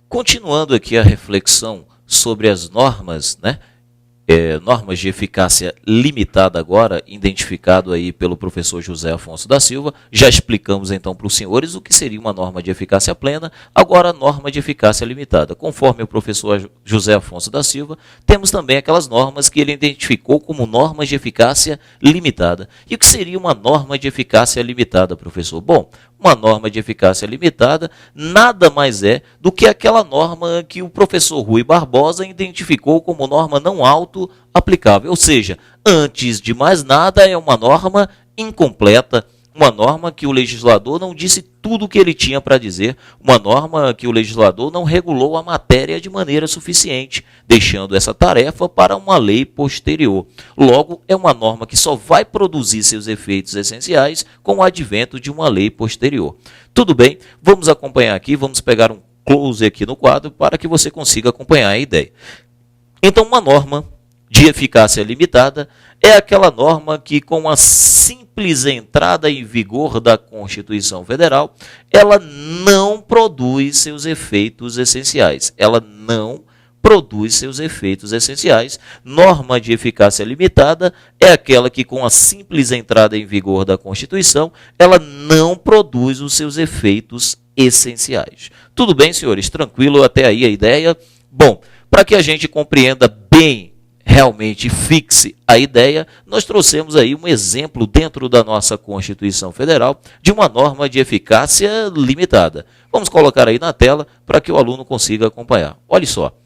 Continuando aqui a reflexão sobre as normas, né? Normas de eficácia limitada agora, identificado aí pelo professor José Afonso da Silva. Já explicamos então para os senhores o que seria uma norma de eficácia plena, agora a norma de eficácia limitada. Conforme o professor José Afonso da Silva, temos também aquelas normas que ele identificou como normas de eficácia limitada. E o que seria uma norma de eficácia limitada, professor? Bom, uma norma de eficácia limitada nada mais é do que aquela norma que o professor Rui Barbosa identificou como norma não auto-aplicável. Ou seja, antes de mais nada, é uma norma incompleta, uma norma que o legislador não disse tudo o que ele tinha para dizer, uma norma que o legislador não regulou a matéria de maneira suficiente, deixando essa tarefa para uma lei posterior. Logo, é uma norma que só vai produzir seus efeitos essenciais com o advento de uma lei posterior. Tudo bem? Vamos acompanhar aqui, vamos pegar um close aqui no quadro para que você consiga acompanhar a ideia. Então, uma norma de eficácia limitada é aquela norma que, com a simples entrada em vigor da Constituição Federal, ela não produz seus efeitos essenciais. Ela não produz seus efeitos essenciais. Norma de eficácia limitada é aquela que, com a simples entrada em vigor da Constituição, ela não produz os seus efeitos essenciais. Tudo bem, senhores? Tranquilo até aí a ideia? Bom, para que a gente compreenda bem, realmente fixe a ideia, nós trouxemos aí um exemplo dentro da nossa Constituição Federal de uma norma de eficácia limitada. Vamos colocar aí na tela para que o aluno consiga acompanhar. Olha só,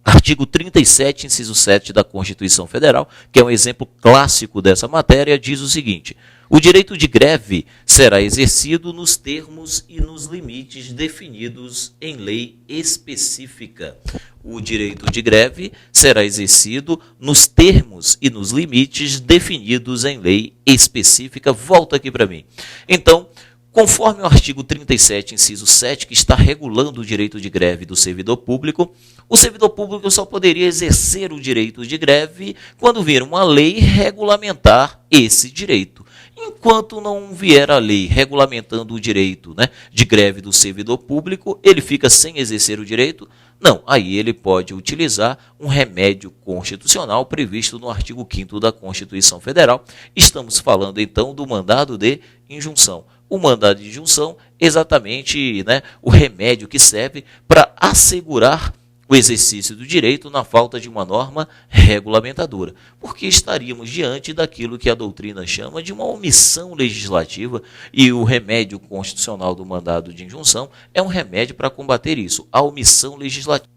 artigo 37, inciso 7 da Constituição Federal, que é um exemplo clássico dessa matéria, diz o seguinte: o direito de greve será exercido nos termos e nos limites definidos em lei específica. O direito de greve será exercido nos termos e nos limites definidos em lei específica. Volta aqui para mim. Então, conforme o artigo 37, inciso 7, que está regulando o direito de greve do servidor público, o servidor público só poderia exercer o direito de greve quando vier uma lei regulamentar esse direito. Enquanto não vier a lei regulamentando o direito, de greve do servidor público, ele fica sem exercer o direito? Não, aí ele pode utilizar um remédio constitucional previsto no artigo 5º da Constituição Federal. Estamos falando então do mandado de injunção. O mandado de injunção, exatamente o remédio que serve para assegurar o exercício do direito na falta de uma norma regulamentadora, porque estaríamos diante daquilo que a doutrina chama de uma omissão legislativa, e o remédio constitucional do mandado de injunção é um remédio para combater isso, a omissão legislativa,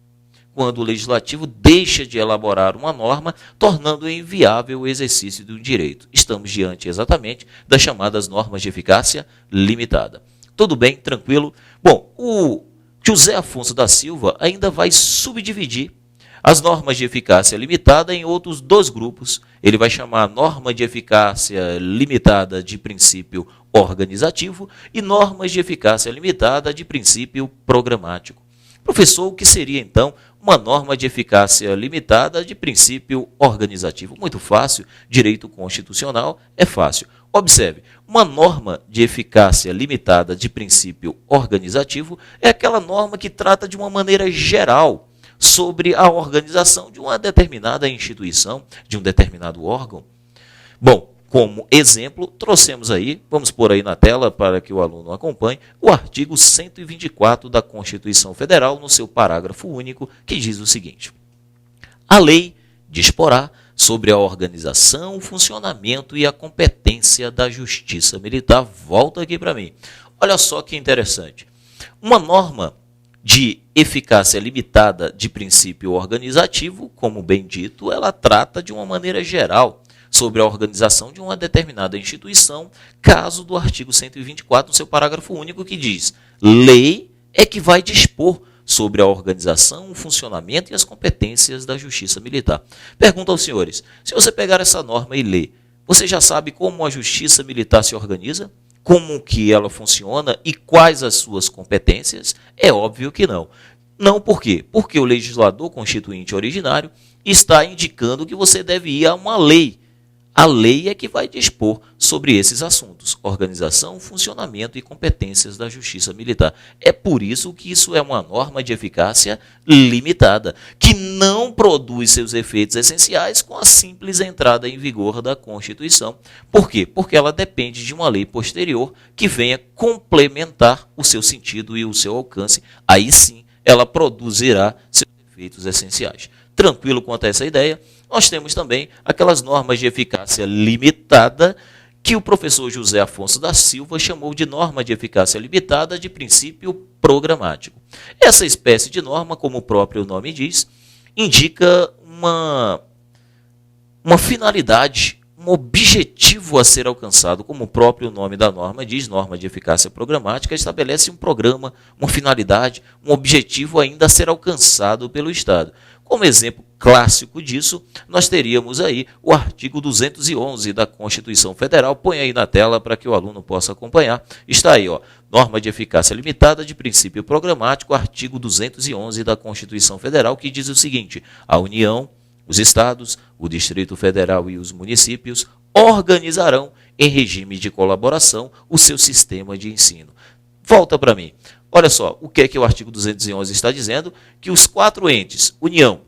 quando o legislativo deixa de elaborar uma norma, tornando inviável o exercício do direito. Estamos diante exatamente das chamadas normas de eficácia limitada. Tudo bem? Tranquilo? Bom, o José Afonso da Silva ainda vai subdividir as normas de eficácia limitada em outros dois grupos. Ele vai chamar a norma de eficácia limitada de princípio organizativo e normas de eficácia limitada de princípio programático. Professor, o que seria então uma norma de eficácia limitada de princípio organizativo? Muito fácil, direito constitucional é fácil. Observe, uma norma de eficácia limitada de princípio organizativo é aquela norma que trata de uma maneira geral sobre a organização de uma determinada instituição, de um determinado órgão. Bom, como exemplo, trouxemos aí, vamos pôr aí na tela para que o aluno acompanhe, o artigo 124 da Constituição Federal, no seu parágrafo único, que diz o seguinte: a lei disporá sobre a organização, o funcionamento e a competência da Justiça Militar. Volta aqui para mim. Olha só que interessante. Uma norma de eficácia limitada de princípio organizativo, como bem dito, ela trata de uma maneira geral sobre a organização de uma determinada instituição, caso do artigo 124, no seu parágrafo único, que diz: lei é que vai dispor sobre a organização, o funcionamento e as competências da Justiça Militar. Pergunto aos senhores, se você pegar essa norma e ler, você já sabe como a Justiça Militar se organiza? Como que ela funciona e quais as suas competências? É óbvio que não. Não por quê? Porque o legislador constituinte originário está indicando que você deve ir a uma lei A lei é que vai dispor sobre esses assuntos, organização, funcionamento e competências da Justiça Militar. É por isso que isso é uma norma de eficácia limitada, que não produz seus efeitos essenciais com a simples entrada em vigor da Constituição. Por quê? Porque ela depende de uma lei posterior que venha complementar o seu sentido e o seu alcance. Aí sim, ela produzirá seus efeitos essenciais. Tranquilo quanto a essa ideia? Nós temos também aquelas normas de eficácia limitada que o professor José Afonso da Silva chamou de norma de eficácia limitada de princípio programático. Essa espécie de norma, como o próprio nome diz, indica uma finalidade, um objetivo a ser alcançado, como o próprio nome da norma diz, norma de eficácia programática, estabelece um programa, uma finalidade, um objetivo ainda a ser alcançado pelo Estado. Como exemplo clássico disso, nós teríamos aí o artigo 211 da Constituição Federal. Põe aí na tela para que o aluno possa acompanhar. Está aí, ó, norma de eficácia limitada de princípio programático, artigo 211 da Constituição Federal, que diz o seguinte: a União, os estados, o Distrito Federal e os municípios organizarão em regime de colaboração o seu sistema de ensino. Volta para mim. Olha só, o que é que o artigo 211 está dizendo? Que os 4 entes, União,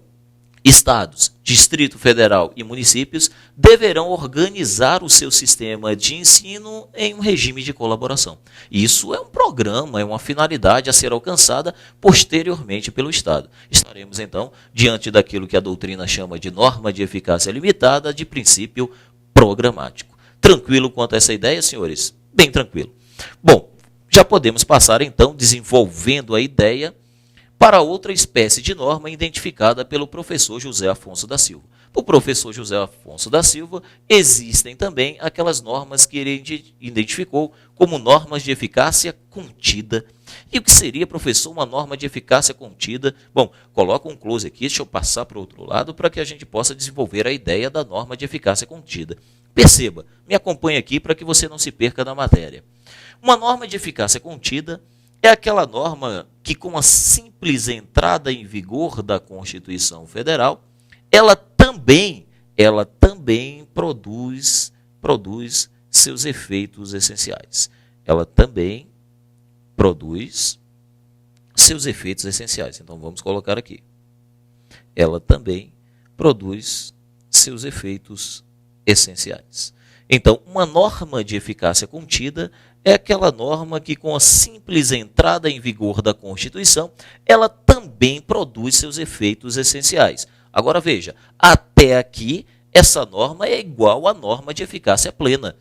estados, Distrito Federal e municípios, deverão organizar o seu sistema de ensino em um regime de colaboração. Isso é um programa, é uma finalidade a ser alcançada posteriormente pelo Estado. Estaremos, então, diante daquilo que a doutrina chama de norma de eficácia limitada de princípio programático. Tranquilo quanto a essa ideia, senhores? Bem tranquilo. Bom, já podemos passar, então, desenvolvendo a ideia para outra espécie de norma identificada pelo professor José Afonso da Silva. Para o professor José Afonso da Silva, existem também aquelas normas que ele identificou como normas de eficácia contida. E o que seria, professor, uma norma de eficácia contida? Bom, coloca um close aqui, deixa eu passar para o outro lado para que a gente possa desenvolver a ideia da norma de eficácia contida. Perceba, me acompanhe aqui para que você não se perca na matéria. Uma norma de eficácia contida é aquela norma que, com a simples entrada em vigor da Constituição Federal, ela também produz seus efeitos essenciais. Ela também produz seus efeitos essenciais. Então, vamos colocar aqui. Ela também produz seus efeitos essenciais. Então, uma norma de eficácia contida é aquela norma que, com a simples entrada em vigor da Constituição, ela também produz seus efeitos essenciais. Agora veja, até aqui, essa norma é igual à norma de eficácia plena.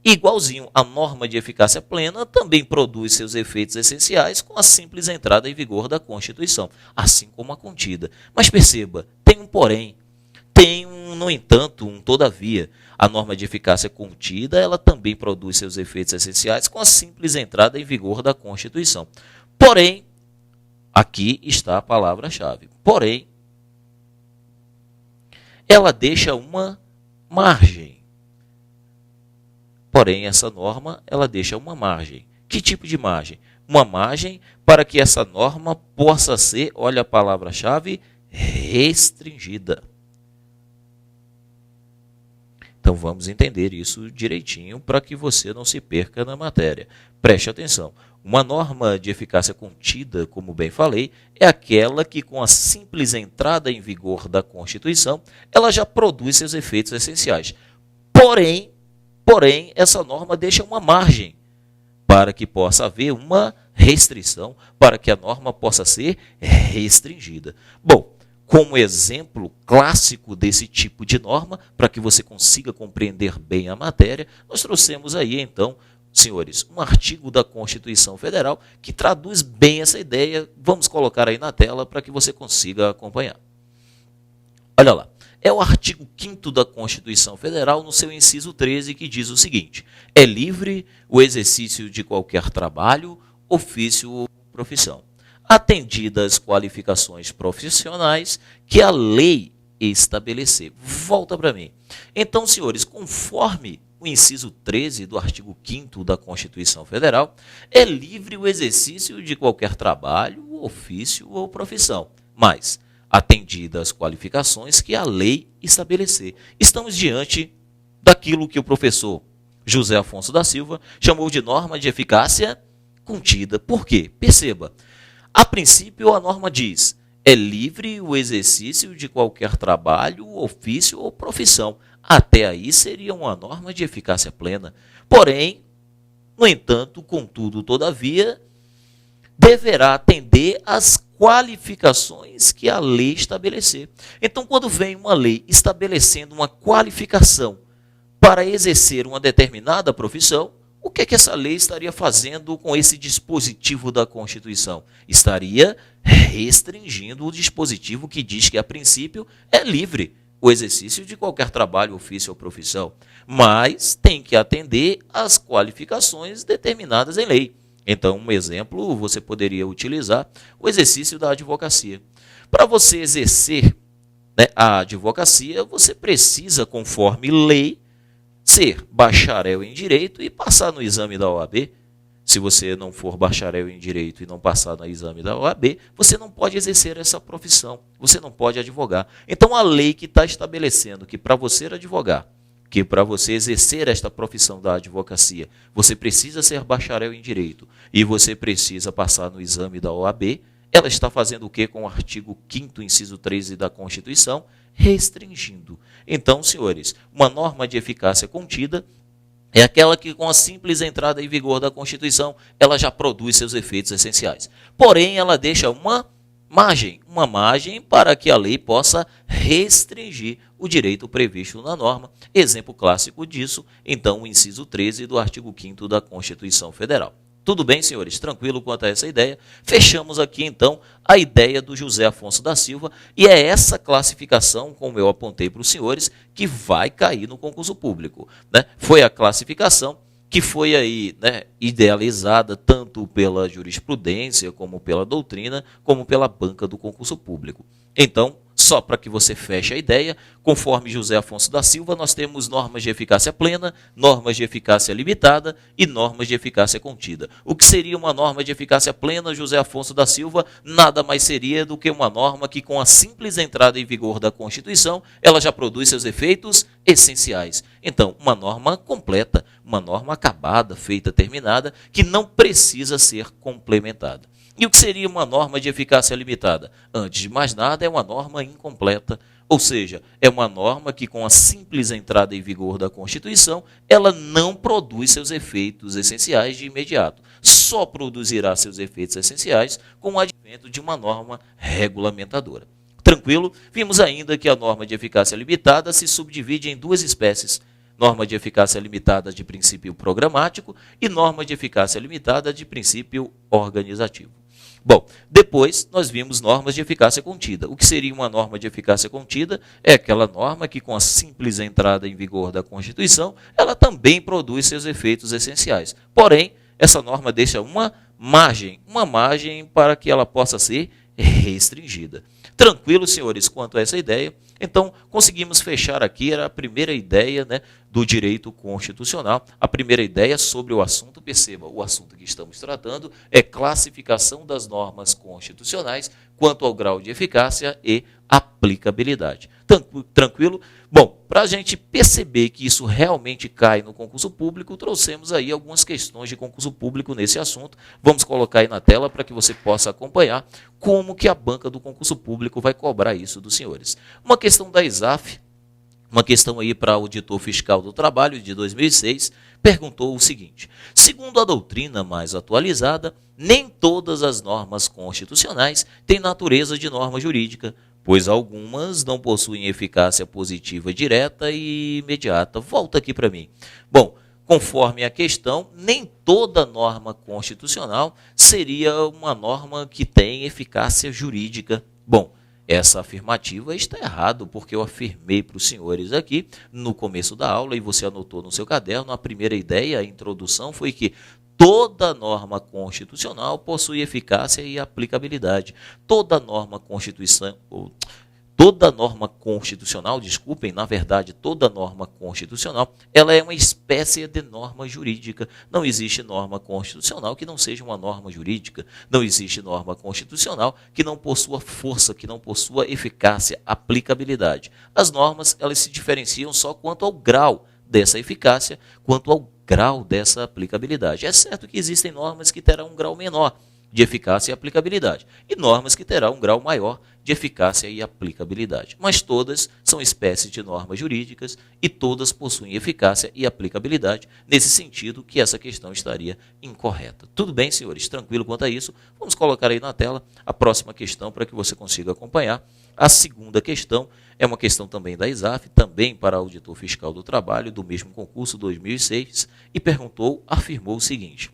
Igualzinho, a norma de eficácia plena também produz seus efeitos essenciais com a simples entrada em vigor da Constituição, assim como a contida. Mas perceba, tem um porém, tem no entanto, um todavia. A norma de eficácia contida, ela também produz seus efeitos essenciais com a simples entrada em vigor da Constituição. Porém, aqui está a palavra-chave. Porém, ela deixa uma margem. Porém, essa norma, ela deixa uma margem. Que tipo de margem? Uma margem para que essa norma possa ser, olha a palavra-chave, restringida. Então, vamos entender isso direitinho para que você não se perca na matéria. Preste atenção. Uma norma de eficácia contida, como bem falei, é aquela que, com a simples entrada em vigor da Constituição, ela já produz seus efeitos essenciais. Porém, essa norma deixa uma margem para que possa haver uma restrição, para que a norma possa ser restringida. Bom, como exemplo clássico desse tipo de norma, para que você consiga compreender bem a matéria, nós trouxemos aí, então, senhores, um artigo da Constituição Federal que traduz bem essa ideia. Vamos colocar aí na tela para que você consiga acompanhar. Olha lá, é o artigo 5º da Constituição Federal, no seu inciso 13, que diz o seguinte: é livre o exercício de qualquer trabalho, ofício ou profissão, atendidas as qualificações profissionais que a lei estabelecer. Volta para mim. Então, senhores, conforme o inciso 13 do artigo 5º da Constituição Federal, é livre o exercício de qualquer trabalho, ofício ou profissão, mas atendidas as qualificações que a lei estabelecer. Estamos diante daquilo que o professor José Afonso da Silva chamou de norma de eficácia contida. Por quê? Perceba, a princípio a norma diz: é livre o exercício de qualquer trabalho, ofício ou profissão. Até aí seria uma norma de eficácia plena. Porém, no entanto, contudo, todavia, deverá atender às qualificações que a lei estabelecer. Então, quando vem uma lei estabelecendo uma qualificação para exercer uma determinada profissão, o que é que essa lei estaria fazendo com esse dispositivo da Constituição? Estaria restringindo o dispositivo que diz que, a princípio, é livre o exercício de qualquer trabalho, ofício ou profissão, mas tem que atender às qualificações determinadas em lei. Então, um exemplo, você poderia utilizar o exercício da advocacia. Para você exercer, né, a advocacia, você precisa, conforme lei, ser bacharel em Direito e passar no exame da OAB. Se você não for bacharel em Direito e não passar no exame da OAB, você não pode exercer essa profissão, você não pode advogar. Então, a lei que está estabelecendo que para você advogar, que para você exercer esta profissão da advocacia, você precisa ser bacharel em Direito e você precisa passar no exame da OAB, ela está fazendo o quê com o artigo 5º, inciso 13 da Constituição? Restringindo. Então, senhores, uma norma de eficácia contida é aquela que, com a simples entrada em vigor da Constituição, ela já produz seus efeitos essenciais. Porém, ela deixa uma margem para que a lei possa restringir o direito previsto na norma. Exemplo clássico disso, então, o inciso 13 do artigo 5º da Constituição Federal. Tudo bem, senhores? Tranquilo quanto a essa ideia? Fechamos aqui, então, a ideia do José Afonso da Silva, e é essa classificação, como eu apontei para os senhores, que vai cair no concurso público, né? Foi a classificação que foi aí, né, idealizada tanto pela jurisprudência, como pela doutrina, como pela banca do concurso público. Então, só para que você feche a ideia, conforme José Afonso da Silva, nós temos normas de eficácia plena, normas de eficácia limitada e normas de eficácia contida. O que seria uma norma de eficácia plena, José Afonso da Silva? Nada mais seria do que uma norma que, com a simples entrada em vigor da Constituição, ela já produz seus efeitos essenciais. Então, uma norma completa, uma norma acabada, feita, terminada, que não precisa ser complementada. E o que seria uma norma de eficácia limitada? Antes de mais nada, é uma norma incompleta, ou seja, é uma norma que, com a simples entrada em vigor da Constituição, ela não produz seus efeitos essenciais de imediato. Só produzirá seus efeitos essenciais com o advento de uma norma regulamentadora. Tranquilo? Vimos ainda que a norma de eficácia limitada se subdivide em duas espécies: norma de eficácia limitada de princípio programático e norma de eficácia limitada de princípio organizativo. Bom, depois nós vimos normas de eficácia contida. O que seria uma norma de eficácia contida? É aquela norma que, com a simples entrada em vigor da Constituição, ela também produz seus efeitos essenciais. Porém, essa norma deixa uma margem para que ela possa ser restringida. Tranquilo, senhores, quanto a essa ideia? Então, conseguimos fechar aqui, era a primeira ideia, né, do direito constitucional, a primeira ideia sobre o assunto. Perceba, o assunto que estamos tratando é classificação das normas constitucionais quanto ao grau de eficácia e aplicabilidade. Tranquilo? Bom, para a gente perceber que isso realmente cai no concurso público, trouxemos aí algumas questões de concurso público nesse assunto. Vamos colocar aí na tela para que você possa acompanhar como que a banca do concurso público vai cobrar isso dos senhores. Uma questão da ISAF, uma questão aí para auditor fiscal do trabalho de 2006, perguntou o seguinte: segundo a doutrina mais atualizada, nem todas as normas constitucionais têm natureza de norma jurídica, pois algumas não possuem eficácia positiva direta e imediata. Volta aqui para mim. Bom, conforme a questão, nem toda norma constitucional seria uma norma que tem eficácia jurídica. Bom, essa afirmativa está errado, porque eu afirmei para os senhores aqui no começo da aula, e você anotou no seu caderno, a primeira ideia, a introdução, foi que toda norma constitucional possui eficácia e aplicabilidade. Toda norma constitucional, desculpem, na verdade, toda norma constitucional, ela é uma espécie de norma jurídica. Não existe norma constitucional que não seja uma norma jurídica. Não existe norma constitucional que não possua força, que não possua eficácia, aplicabilidade. As normas, elas se diferenciam só quanto ao grau dessa eficácia quanto ao grau dessa aplicabilidade. É certo que existem normas que terão um grau menor de eficácia e aplicabilidade, e normas que terão um grau maior de eficácia e aplicabilidade. Mas todas são espécies de normas jurídicas e todas possuem eficácia e aplicabilidade, nesse sentido que essa questão estaria incorreta. Tudo bem, senhores? Tranquilo quanto a isso? Vamos colocar aí na tela a próxima questão para que você consiga acompanhar. A segunda questão é uma questão também da ISAF, também para auditor fiscal do trabalho, do mesmo concurso 2006, e afirmou o seguinte: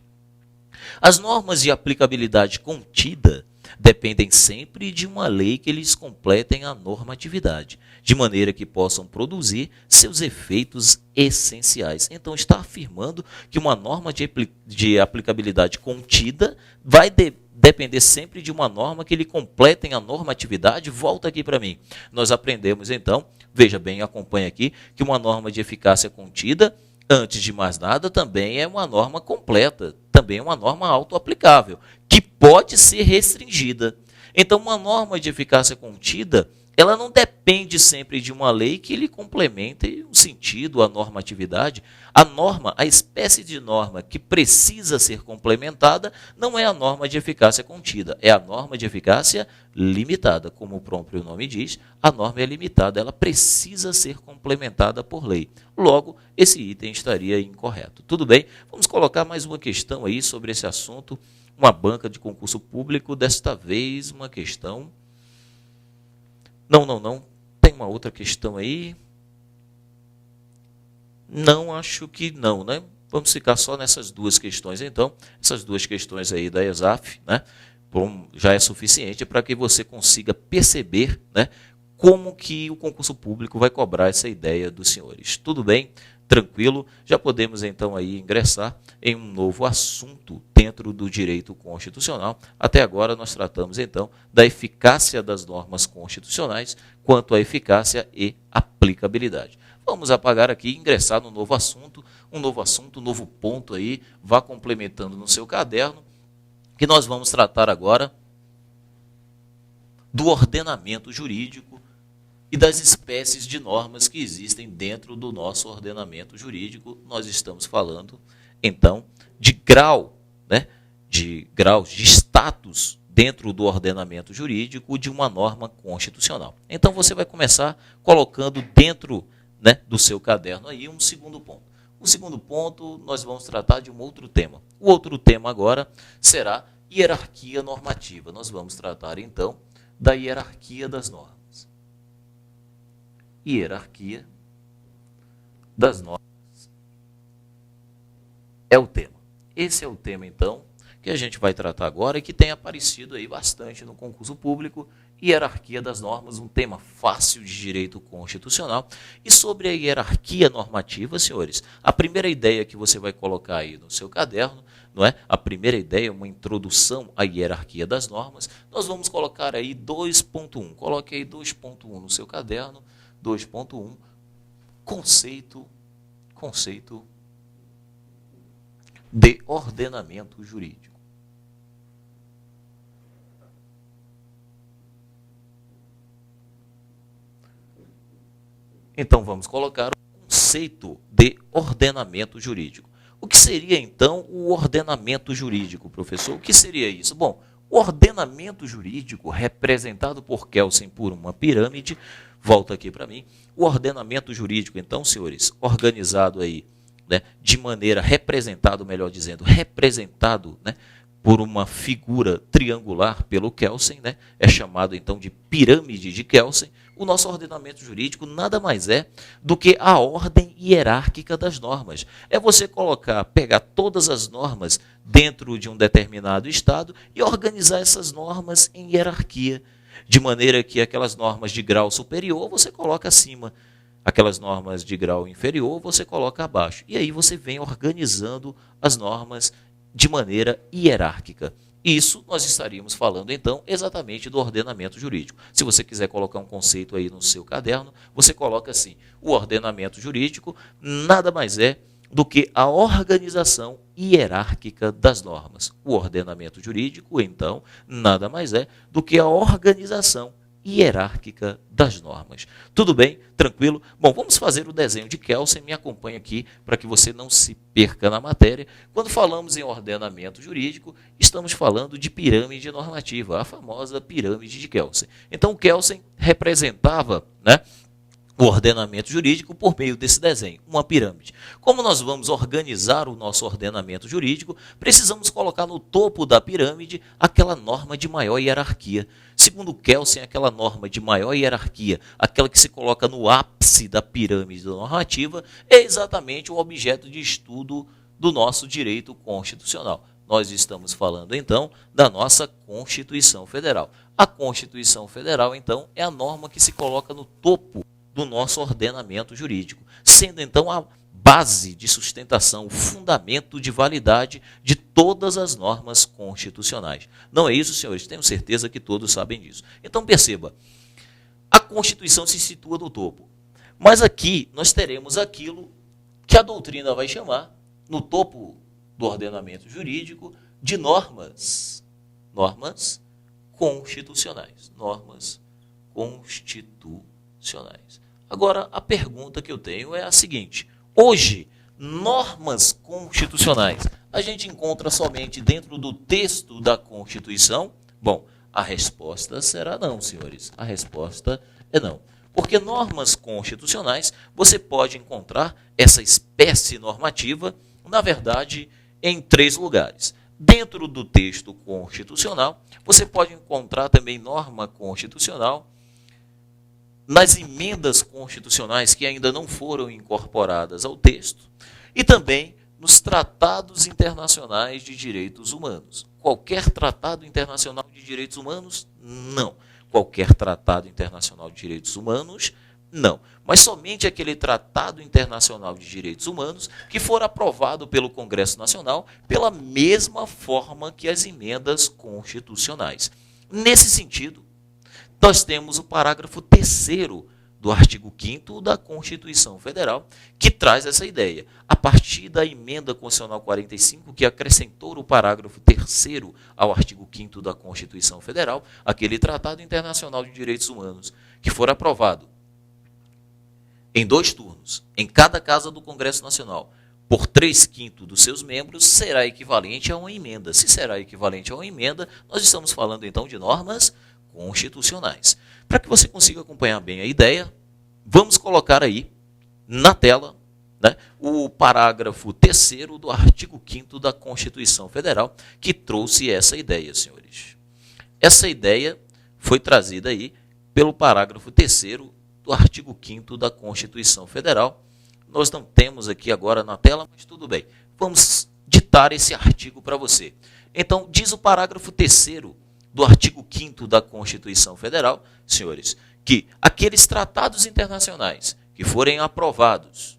as normas de aplicabilidade contida dependem sempre de uma lei que lhes completem a normatividade, de maneira que possam produzir seus efeitos essenciais. Então, está afirmando que uma norma de aplicabilidade contida vai depender sempre de uma norma que lhe completem a normatividade. Volta aqui para mim. Nós aprendemos, então, veja bem, acompanha aqui, que uma norma de eficácia contida, antes de mais nada, também é uma norma completa, também é uma norma autoaplicável, que pode ser restringida. Então, uma norma de eficácia contida, ela não depende sempre de uma lei que lhe complemente o sentido, a normatividade. A norma, a espécie de norma que precisa ser complementada, não é a norma de eficácia contida, é a norma de eficácia limitada. Como o próprio nome diz, a norma é limitada, ela precisa ser complementada por lei. Logo, esse item estaria incorreto. Tudo bem? Vamos colocar mais uma questão aí sobre esse assunto. Uma banca de concurso público, desta vez uma questão... Não. Tem uma outra questão aí. Não, acho que não, né? Vamos ficar só nessas duas questões, então. Essas duas questões aí da ESAF, né? Já é suficiente para que você consiga perceber, né, como que o concurso público vai cobrar essa ideia dos senhores. Tudo bem? Tranquilo? Já podemos, então, aí ingressar em um novo assunto dentro do direito constitucional. Até agora nós tratamos, então, da eficácia das normas constitucionais quanto à eficácia e aplicabilidade. Vamos apagar aqui e ingressar no novo assunto, um novo ponto aí, vá complementando no seu caderno, que nós vamos tratar agora do ordenamento jurídico e das espécies de normas que existem dentro do nosso ordenamento jurídico. Nós estamos falando, então, de grau, né, de graus, de status dentro do ordenamento jurídico de uma norma constitucional. Então, você vai começar colocando dentro, né, do seu caderno aí um segundo ponto. O segundo ponto, nós vamos tratar de um outro tema. O outro tema agora será hierarquia normativa. Nós vamos tratar, então, da hierarquia das normas. Hierarquia das normas é o tema. Esse é o tema, então, que a gente vai tratar agora e que tem aparecido aí bastante no concurso público. Hierarquia das normas, um tema fácil de direito constitucional. E sobre a hierarquia normativa, senhores, a primeira ideia que você vai colocar aí no seu caderno, não é? A primeira ideia, uma introdução à hierarquia das normas. Nós vamos colocar aí 2.1. Coloque aí 2.1 no seu caderno. 2.1, conceito de ordenamento jurídico. Então, vamos colocar o conceito de ordenamento jurídico. O que seria, então, o ordenamento jurídico, professor? O que seria isso? Bom, o ordenamento jurídico, representado por Kelsen por uma pirâmide, volta aqui para mim, o ordenamento jurídico, então, senhores, organizado aí, né, de maneira representado, melhor dizendo, representado, né, por uma figura triangular pelo Kelsen, né, é chamado, então, de pirâmide de Kelsen. O nosso ordenamento jurídico nada mais é do que a ordem hierárquica das normas. É você pegar todas as normas dentro de um determinado estado e organizar essas normas em hierarquia, de maneira que aquelas normas de grau superior você coloca acima, aquelas normas de grau inferior você coloca abaixo. E aí você vem organizando as normas de maneira hierárquica. Isso nós estaríamos falando, então, exatamente do ordenamento jurídico. Se você quiser colocar um conceito aí no seu caderno, você coloca assim: o ordenamento jurídico nada mais é do que a organização hierárquica das normas. O ordenamento jurídico, então, nada mais é do que a organização hierárquica das normas. Tudo bem? Tranquilo? Bom, vamos fazer o desenho de Kelsen. Me acompanha aqui para que você não se perca na matéria. Quando falamos em ordenamento jurídico, estamos falando de pirâmide normativa, a famosa pirâmide de Kelsen. Então, Kelsen representava, né, o ordenamento jurídico por meio desse desenho, uma pirâmide. Como nós vamos organizar o nosso ordenamento jurídico, precisamos colocar no topo da pirâmide aquela norma de maior hierarquia. Segundo Kelsen, aquela norma de maior hierarquia, aquela que se coloca no ápice da pirâmide normativa, é exatamente o objeto de estudo do nosso direito constitucional. Nós estamos falando, então, da nossa Constituição Federal. A Constituição Federal, então, é a norma que se coloca no topo do nosso ordenamento jurídico, sendo então a base de sustentação, o fundamento de validade de todas as normas constitucionais. Não é isso, senhores? Tenho certeza que todos sabem disso. Então perceba, a Constituição se situa no topo, mas aqui nós teremos aquilo que a doutrina vai chamar, no topo do ordenamento jurídico, de normas constitucionais. Normas constitucionais. Agora, a pergunta que eu tenho é a seguinte: hoje, normas constitucionais a gente encontra somente dentro do texto da Constituição? Bom, a resposta será não, senhores. A resposta é não. Porque normas constitucionais, você pode encontrar essa espécie normativa, na verdade, em 3 lugares. Dentro do texto constitucional, você pode encontrar também norma constitucional nas emendas constitucionais que ainda não foram incorporadas ao texto e também nos tratados internacionais de direitos humanos. Qualquer tratado internacional de direitos humanos? Não. Qualquer tratado internacional de direitos humanos? Não. Mas somente aquele tratado internacional de direitos humanos que for aprovado pelo Congresso Nacional pela mesma forma que as emendas constitucionais. Nesse sentido, nós temos o parágrafo 3º do artigo 5º da Constituição Federal, que traz essa ideia. A partir da emenda constitucional 45, que acrescentou o parágrafo 3º ao artigo 5º da Constituição Federal, aquele Tratado Internacional de Direitos Humanos, que for aprovado em 2 turnos, em cada casa do Congresso Nacional, por 3/5 dos seus membros, será equivalente a uma emenda. Se será equivalente a uma emenda, nós estamos falando então de normas constitucionais. Para que você consiga acompanhar bem a ideia, vamos colocar aí na tela, né, o parágrafo 3º do artigo 5º da Constituição Federal, que trouxe essa ideia, senhores. Essa ideia foi trazida aí pelo parágrafo 3º do artigo 5º da Constituição Federal. Nós não temos aqui agora na tela, mas tudo bem. Vamos ditar esse artigo para você. Então, diz o parágrafo 3º do artigo 5º da Constituição Federal, senhores, que aqueles tratados internacionais que forem aprovados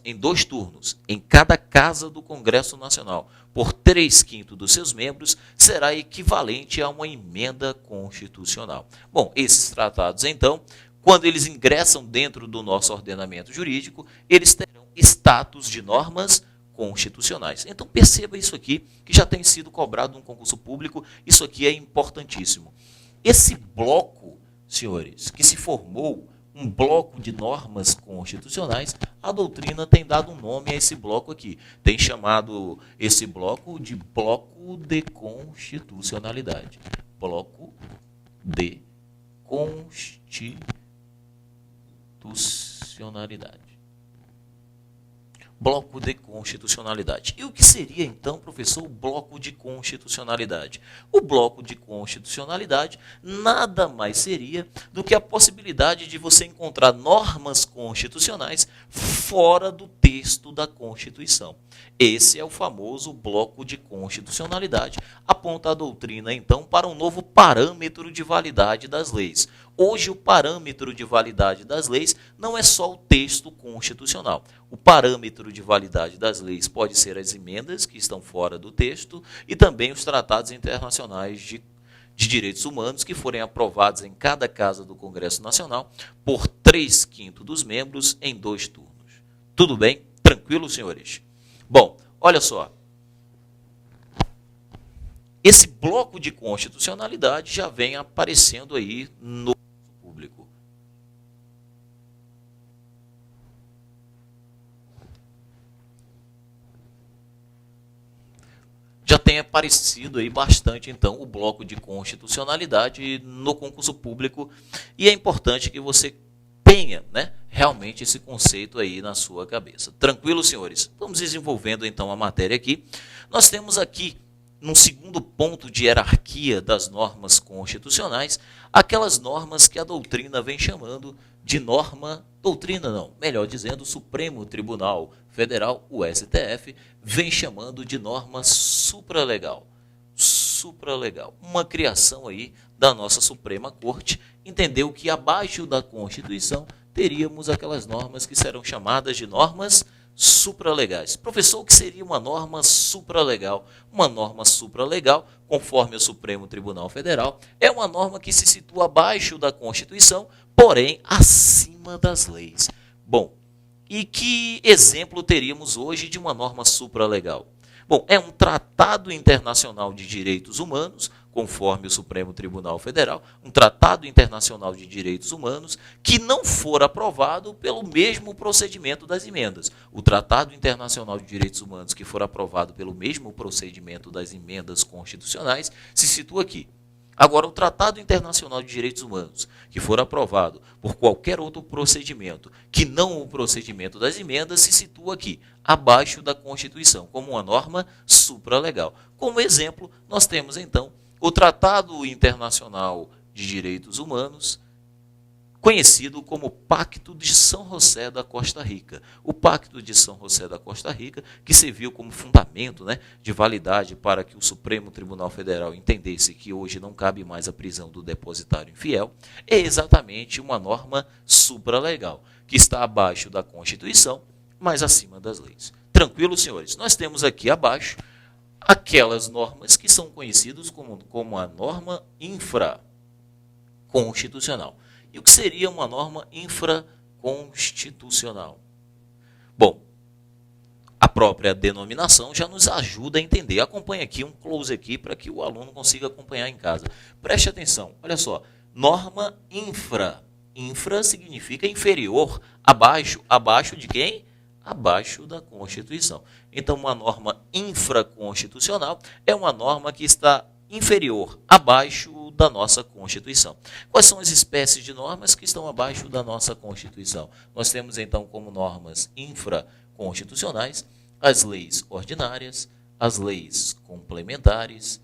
em 2 turnos, em cada casa do Congresso Nacional, por 3/5 dos seus membros, será equivalente a uma emenda constitucional. Bom, esses tratados, então, quando eles ingressam dentro do nosso ordenamento jurídico, eles terão status de normas constitucionais. Então perceba isso aqui, que já tem sido cobrado num concurso público, isso aqui é importantíssimo. Esse bloco, senhores, que se formou um bloco de normas constitucionais, a doutrina tem dado um nome a esse bloco aqui. Tem chamado esse bloco de bloco de constitucionalidade. Bloco de constitucionalidade. Bloco de constitucionalidade. E o que seria, então, professor, o bloco de constitucionalidade? O bloco de constitucionalidade nada mais seria do que a possibilidade de você encontrar normas constitucionais fora do texto da Constituição. Esse é o famoso bloco de constitucionalidade. Aponta a doutrina, então, para um novo parâmetro de validade das leis. Hoje, o parâmetro de validade das leis não é só o texto constitucional. O parâmetro de validade das leis pode ser as emendas que estão fora do texto e também os tratados internacionais de direitos humanos que forem aprovados em cada casa do Congresso Nacional por 3/5 dos membros em 2 turnos. Tudo bem? Tranquilo, senhores? Bom, olha só. esse bloco de constitucionalidade já vem aparecendo aí no público. Já tem aparecido aí bastante, então, o bloco de constitucionalidade no concurso público, e é importante que você tenha, né, realmente esse conceito aí na sua cabeça. Tranquilo, senhores? Vamos desenvolvendo, então, a matéria aqui. Nós temos aqui, num segundo ponto de hierarquia das normas constitucionais, aquelas normas que a doutrina vem chamando de doutrina não, melhor dizendo, o Supremo Tribunal Federal, o STF, vem chamando de norma supralegal. Supralegal, uma criação aí da nossa Suprema Corte, entendeu que abaixo da Constituição teríamos aquelas normas que serão chamadas de normas supralegais. Professor, o que seria uma norma supralegal? Uma norma supralegal, conforme o Supremo Tribunal Federal, é uma norma que se situa abaixo da Constituição, porém acima das leis. Bom, e que exemplo teríamos hoje de uma norma supralegal? Bom, é um tratado internacional de direitos humanos, conforme o Supremo Tribunal Federal, um tratado internacional de direitos humanos que não for aprovado pelo mesmo procedimento das emendas. O tratado internacional de direitos humanos que for aprovado pelo mesmo procedimento das emendas constitucionais se situa aqui. Agora, o Tratado Internacional de Direitos Humanos, que for aprovado por qualquer outro procedimento, que não o procedimento das emendas, se situa aqui, abaixo da Constituição, como uma norma supralegal. Como exemplo, nós temos, então, o Tratado Internacional de Direitos Humanos, conhecido como Pacto de São José da Costa Rica. O Pacto de São José da Costa Rica, que serviu como fundamento, né, de validade para que o Supremo Tribunal Federal entendesse que hoje não cabe mais a prisão do depositário infiel, é exatamente uma norma supralegal, que está abaixo da Constituição, mas acima das leis. Tranquilo, senhores? Nós temos aqui abaixo aquelas normas que são conhecidas como a norma infraconstitucional. E o que seria uma norma infraconstitucional? Bom, a própria denominação já nos ajuda a entender. Acompanhe aqui um close aqui para que o aluno consiga acompanhar em casa. Preste atenção, olha só. Norma infra. Infra significa inferior, abaixo. Abaixo de quem? Abaixo da Constituição. Então, uma norma infraconstitucional é uma norma que está inferior, abaixo da nossa Constituição. Quais são as espécies de normas que estão abaixo da nossa Constituição? Nós temos, então, como normas infraconstitucionais as leis ordinárias, as leis complementares,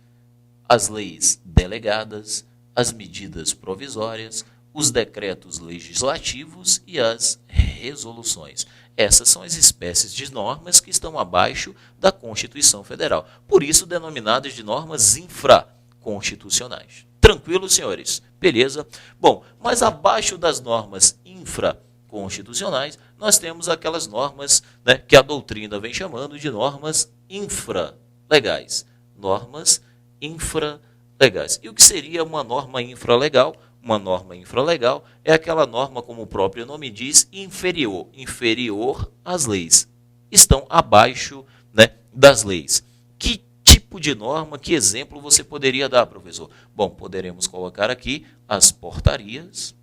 as leis delegadas, as medidas provisórias, os decretos legislativos e as resoluções. Essas são as espécies de normas que estão abaixo da Constituição Federal, por isso denominadas de normas infraconstitucionais. Tranquilo, senhores? Beleza? Bom, mas abaixo das normas infraconstitucionais, nós temos aquelas normas, né, que a doutrina vem chamando de normas infralegais. Normas infralegais. E o que seria uma norma infralegal? Uma norma infralegal é aquela norma, como o próprio nome diz, inferior. Inferior às leis. Estão abaixo, né, das leis. Que tipo de norma, que exemplo você poderia dar, professor? Bom, poderemos colocar aqui as portarias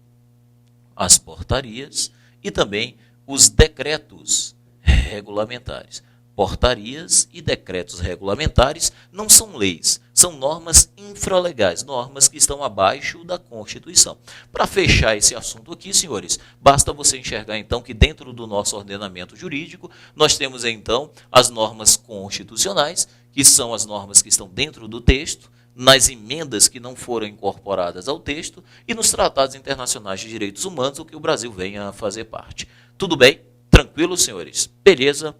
e também os decretos regulamentares. Portarias e decretos regulamentares não são leis, são normas infralegais, normas que estão abaixo da Constituição. Para fechar esse assunto aqui, senhores, basta você enxergar então que dentro do nosso ordenamento jurídico, nós temos então as normas constitucionais, que são as normas que estão dentro do texto, nas emendas que não foram incorporadas ao texto e nos tratados internacionais de direitos humanos, o que o Brasil vem a fazer parte. Tudo bem? Tranquilo, senhores? Beleza?